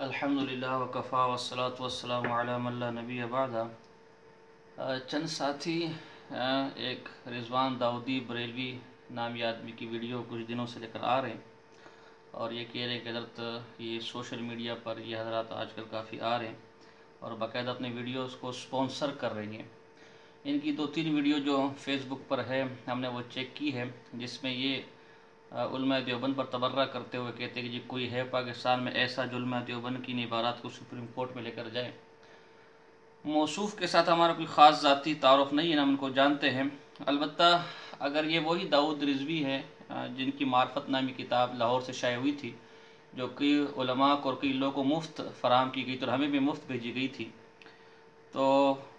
अल्हम्दुलिल्लाह वकफ़ा वस्सलातु वस्सलामु अला मन ला नबी बअदा। चंद साथी एक रिजवान दाऊदी बरेलवी नामी आदमी की वीडियो कुछ दिनों से लेकर आ रहे हैं और ये कह रहे हैं कि हज़रत ये सोशल मीडिया पर ये हज़रात आजकल काफ़ी आ रहे हैं और बाकायदा अपने वीडियोस को स्पॉन्सर कर रही हैं। इनकी 2-3 वीडियो जो फेसबुक पर है हमने वो चेक की है, जिसमें ये उलमा देवबंद पर तबर्रा करते हुए कहते हैं कि जी कोई है पाकिस्तान में ऐसा जो उलमा देवबंद की इन इबारात को सुप्रीम कोर्ट में लेकर जाए। मौसूफ़ के साथ हमारा कोई ख़ास ज़ाती तारुफ़ नहीं है, ना हम उनको जानते हैं। अलबत्ता अगर ये वही दाऊद रिजवी हैं जिनकी मार्फत नामी किताब लाहौर से शाये हुई थी, जो कई उलमा और कई लोगों को मुफ्त फ़राहम की गई तो हमें भी मुफ्त भेजी गई थी, तो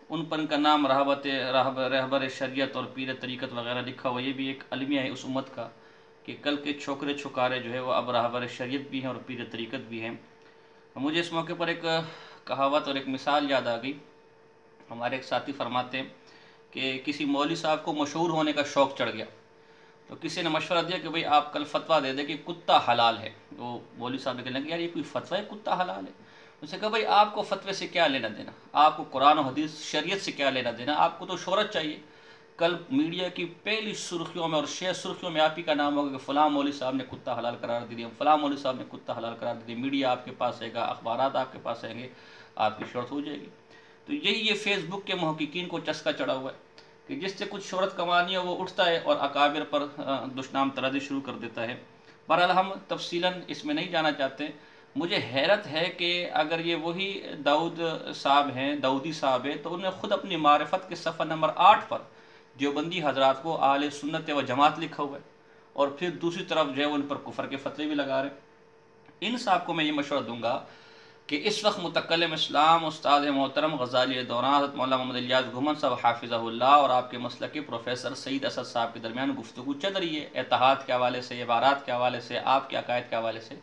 उन पर इनका नाम रहबर शरीयत और पीर तरीक़त वगैरह लिखा हुआ, ये भी एक अलमिया है उस उम्मत का कि कल के छोकरे छुकारे जो है वो अब रहबर शरीयत भी हैं और पीर तरीक़त भी हैं। मुझे इस मौके पर एक कहावत और एक मिसाल याद आ गई। हमारे एक साथी फरमाते हैं कि किसी मौलवी साहब को मशहूर होने का शौक़ चढ़ गया, तो किसी ने मशवरा दिया कि भाई आप कल फतवा दे दें कि कुत्ता हलाल है। वो मौलवी साहब ने कहने लगे यार ये कोई फतवा है कुत्ता हलाल है। उसने कहा भाई आपको फतवे से क्या लेना देना, आपको कुरान और हदीस शरीयत से क्या लेना देना, आपको तो शोहरत चाहिए। कल मीडिया की पहली सुर्खियों में और शेयर सुर्खियों में आप ही का नाम होगा कि फ़लाँ मौलवी साहब ने कुत्ता हलाल करार दे दिया, फ़लाँ मौलवी साहब ने कुत्ता हलाल करार दे दिया। मीडिया आपके पास आएगा, अखबारात आपके पास आएंगे, आपकी शोहरत हो जाएगी। तो यही ये फेसबुक के मुहक्किकीन को चस्का चढ़ा हुआ है कि जिससे कुछ शोहरत कमानी है वो उठता है और अकाबिर पर दुश्नाम तराजी शुरू कर देता है। बहरहाल हम तफसीलन इसमें नहीं जाना चाहते। मुझे हैरत है कि अगर ये वही दाऊद साहब हैं, दाऊदी साहब हैं, तो उन्होंने ख़ुद अपनी मारिफत के सफ़ा नंबर 8 पर देवबंदी हजरात को आले सुन्नत व जमात लिखा हुआ है और फिर दूसरी तरफ जो है उन पर कुफर के फतवे भी लगा रहे हैं। इन साहब को मैं ये मशवरा दूंगा कि इस वक्त मुतकल्लिम इस्लाम उस्ताद मोहतरम ग़ज़ाली दौरान हज़रत मौलाना मोहम्मद इलियास घुमन साहब हाफ़िज़हुल्लाह और आपके मसलक के प्रोफेसर सईद असद साहब के दरमियान गुफ्तगू चल रही है। एतहाद के हवाले से, इबारात के हवाले से, आपके अकायद के हवाले से।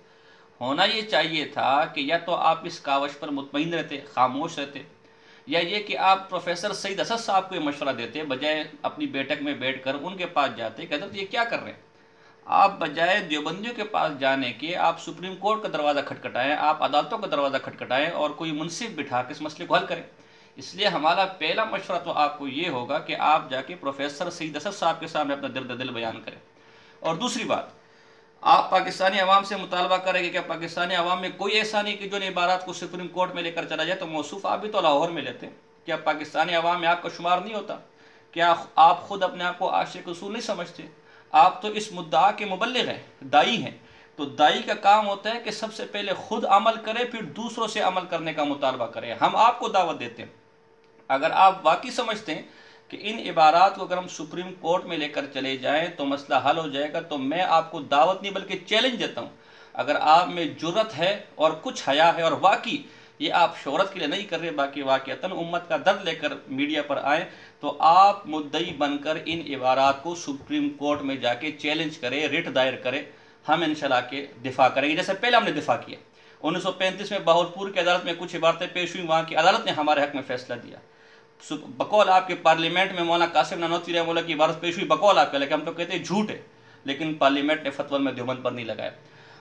होना ये चाहिए था कि या तो आप इस कावश पर मुतमईन रहते, खामोश रहते, या ये कि आप प्रोफेसर सईद असद साहब को ये मशवरा देते, बजाय अपनी बैठक में बैठकर उनके पास जाते, कहते तो ये क्या कर रहे हैं आप, बजाय देवबंदियों के पास जाने के आप सुप्रीम कोर्ट का दरवाज़ा खटखटाएं, आप अदालतों का दरवाज़ा खटखटाएं और कोई मुंसिफ बिठा के इस मसले को हल करें। इसलिए हमारा पहला मशवरा तो आपको ये होगा कि आप जाके प्रोफेसर सईद असद साहब के सामने अपना दर्द दिल बयान करें। और दूसरी बात, आप पाकिस्तानी अवाम से मुतालबा करेंगे कि पाकिस्तानी अवाम में कोई ऐसा नहीं कि जो इबारात को सुप्रीम कोर्ट में लेकर चला जाए। तो मौसूफ़ आप भी तो लाहौर में लेते हैं, क्या पाकिस्तानी अवाम में आपका शुमार नहीं होता? क्या आप खुद अपने आप को आशिक रसूल नहीं समझते? आप तो इस मुद्दा के मुबल्लिग हैं, दाई हैं। तो दाई का काम होता है कि सबसे पहले खुद अमल करे, फिर दूसरों से अमल करने का मुतालबा करें। हम आपको दावत देते हैं, अगर आप वाकई समझते हैं कि इन इबारात को अगर हम सुप्रीम कोर्ट में लेकर चले जाएं तो मसला हल हो जाएगा, तो मैं आपको दावत नहीं बल्कि चैलेंज देता हूं। अगर आप में जुर्रत है और कुछ हया है और वाकई ये आप शोहरत के लिए नहीं कर रहे, बाकी वाकईतन उम्मत का दर्द लेकर मीडिया पर आए, तो आप मुद्दई बनकर इन इबारात को सुप्रीम कोर्ट में जाके चैलेंज करें, रिट दायर करें। हम इंशाल्लाह के दिफा करेंगे, जैसे पहले हमने दिफा किया। 1935 में बहावलपुर की अदालत में कुछ इबारतें पेश हुई, वहाँ की अदालत ने हमारे हक में फैसला दिया। बकौल आपके पार्लियामेंट में मौलाना कासिम नानोतवी रहमतुल्लाह की इबारत पेश हुई, बकौल आपके, लेकिन हम तो कहते हैं झूठ है, लेकिन पार्लियामेंट ने फतवा में देवबंद पर नहीं लगाया।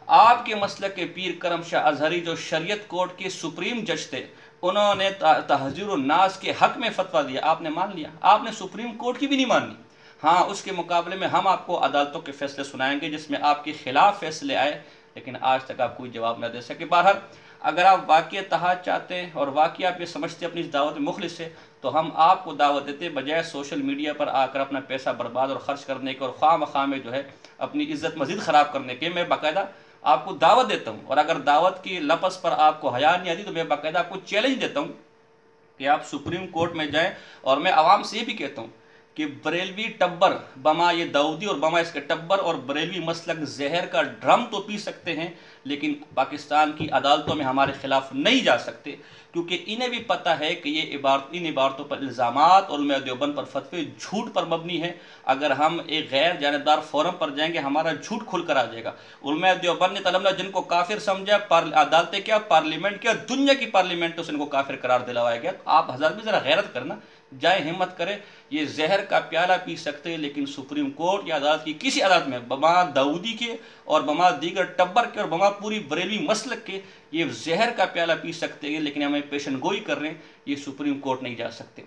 आपके मसलक के पीर करम शाह अजहरी जो शरीयत कोर्ट के सुप्रीम जज थे, उन्होंने तहज़ीरुन नास के हक में फतवा दिया, आपने मान लिया, आपने सुप्रीम कोर्ट की भी नहीं माननी। हाँ, उसके मुकाबले में हम आपको अदालतों के फैसले सुनाएंगे जिसमें आपके खिलाफ फैसले आए, लेकिन आज तक आप कोई जवाब न दे सके। बहरहाल अगर आप वाकई इत्तेहाद चाहते हैं और वाकई आप ये समझते हैं अपनी इस दावत में मुखलिस है, तो हम आपको दावत देते हैं, बजाय सोशल मीडिया पर आकर अपना पैसा बर्बाद और ख़र्च करने के और ख्वाह में जो है अपनी इज़्ज़त मज़ीद ख़राब करने के, मैं बाकायदा आपको दावत देता हूँ। और अगर दावत की लफ्ज़ पर आपको हया नहीं आती तो मैं बाकायदा आपको चैलेंज देता हूँ कि आप सुप्रीम कोर्ट में जाएं। और मैं आवाम से ये भी कहता हूँ कि बरेलवी टब्बर बमा ये दाऊदी और बमा इसके टब्बर और बरेलवी मसलक जहर का ड्रम तो पी सकते हैं, लेकिन पाकिस्तान की अदालतों में हमारे खिलाफ नहीं जा सकते, क्योंकि इन्हें भी पता है कि ये इन इबारतों पर इल्ज़ामात और उलमा देवबंद पर फतवे झूठ पर मबनी है। अगर हम एक गैर जानबदार फोरम पर जाएंगे हमारा झूठ खुल कर आ जाएगा। उलमा देवबंद ने तलमला जिनको काफिर समझा, अदालतें क्या, पार्लियामेंट क्या, दुनिया की पार्लियामेंट से उनको काफिर करार दिलवाया गया। तो आप हज़रत भी ज़रा गैरत करना, जाए हिम्मत करे, ये जहर का प्याला पी सकते हैं, लेकिन सुप्रीम कोर्ट या अदालत की किसी अदालत में बमा दाऊदी के और बमा दीगर टब्बर के और बमा पूरी बरेलवी मसलक के ये जहर का प्याला पी सकते हैं, लेकिन हमें पेशन गोई कर रहे हैं, ये सुप्रीम कोर्ट नहीं जा सकते।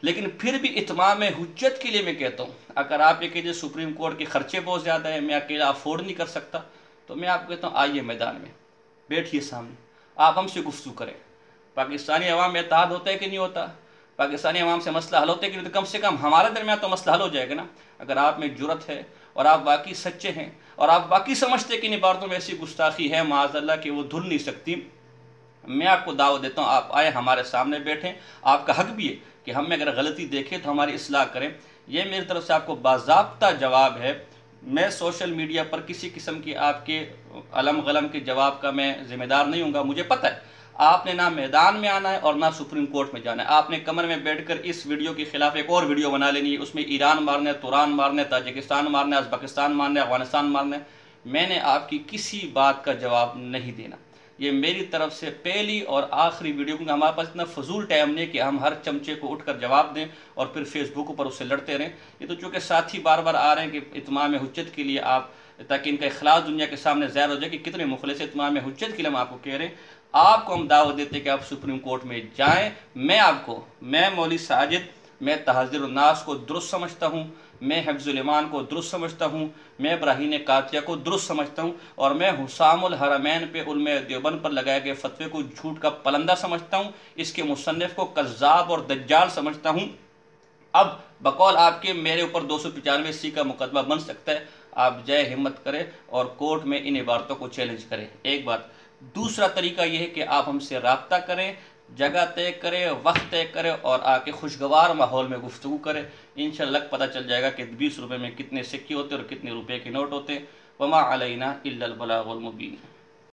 लेकिन फिर भी इत्माम हुज्जत के लिए मैं कहता हूँ, अगर आप ये कहते सुप्रीम कोर्ट के खर्चे बहुत ज़्यादा है, मैं अकेला अफोर्ड नहीं कर सकता, तो मैं आपको कहता हूँ आइए मैदान में बैठिए, सामने आप हमसे गुफ्तगू करें। पाकिस्तानी अवाम में इत्तेहाद होता है कि नहीं होता, पाकिस्तानी अवाम से मसला हल होता है कि नहीं, तो कम से कम हमारे दरमियान तो मसला हल हो जाएगा ना। अगर आप में जुर्रत है और आप बाकी सच्चे हैं और आप बाकी समझते हैं कि इन इबारतों में ऐसी गुस्ताखी है माज़अल्लाह कि वो धुल नहीं सकती, मैं आपको दावत देता हूँ आप आए हमारे सामने बैठें। आपका हक भी है कि हम में अगर गलती देखें तो हमारी इस्लाह करें। यह मेरी तरफ से आपको बाज़ाब्ता जवाब है। मैं सोशल मीडिया पर किसी किस्म की आपके अलम गलम के जवाब का मैं जिम्मेदार नहीं हूँगा। मुझे पता है आपने ना मैदान में आना है और ना सुप्रीम कोर्ट में जाना है। आपने कमर में बैठकर इस वीडियो के खिलाफ एक और वीडियो बना लेनी है, उसमें ईरान मारना है, तुरान मारना है, ताजिकिस्तान मारना है, उज़्बेकिस्तान मारना है, अफगानिस्तान मारना है। मैंने आपकी किसी बात का जवाब नहीं देना। ये मेरी तरफ से पहली और आखिरी वीडियो, क्योंकि हमारे पास इतना फजूल टाइम नहीं कि हम हर चमचे को उठकर जवाब दें और फिर फेसबुक पर उससे लड़ते रहें। ये तो चूँकि साथी बार बार आ रहे हैं कि इत्माम हुज्जत के लिए आप, ताकि इनका इखलास दुनिया के सामने ज़ाहिर हो जाए कि कितने मुखलिस इत्माम हुज्जत के लिए हम आपको कह रहे हैं। आपको हम दावत देते हैं कि आप सुप्रीम कोर्ट में जाएँ। मैं मौलवी साजिद, मैं तहज़ीरुन्नास को दुरुस्त समझता हूँ, मैं हिफ्ज़ुल ईमान को दुरुस्त समझता हूँ, मैं ब्राहीन कातिया को दुरुस्त समझता हूँ, और मैं हुसामुल हरमैन पे उलमे देवबंद पर लगाए गए फतवे को झूठ का पलंदा समझता हूँ, इसके मुसन्निफ को कज़्ज़ाब और दज्जाल समझता हूँ। अब बकौल आपके मेरे ऊपर 295C का मुकदमा बन सकता है। आप जय हिम्मत करें और कोर्ट में इन इबारतों को चैलेंज करें। एक बात। दूसरा तरीका यह है कि आप हमसे रब्ता करें, जगह तय करें, वक्त तय करें और आके खुशगवार माहौल में गुफ्तगू करें। इंशाअल्लाह पता चल जाएगा कि 20 रुपये में कितने सिक्के होते हैं और कितने रुपए के नोट होते हैं। वमा अलैना इल्लल बलागुल मुबीन।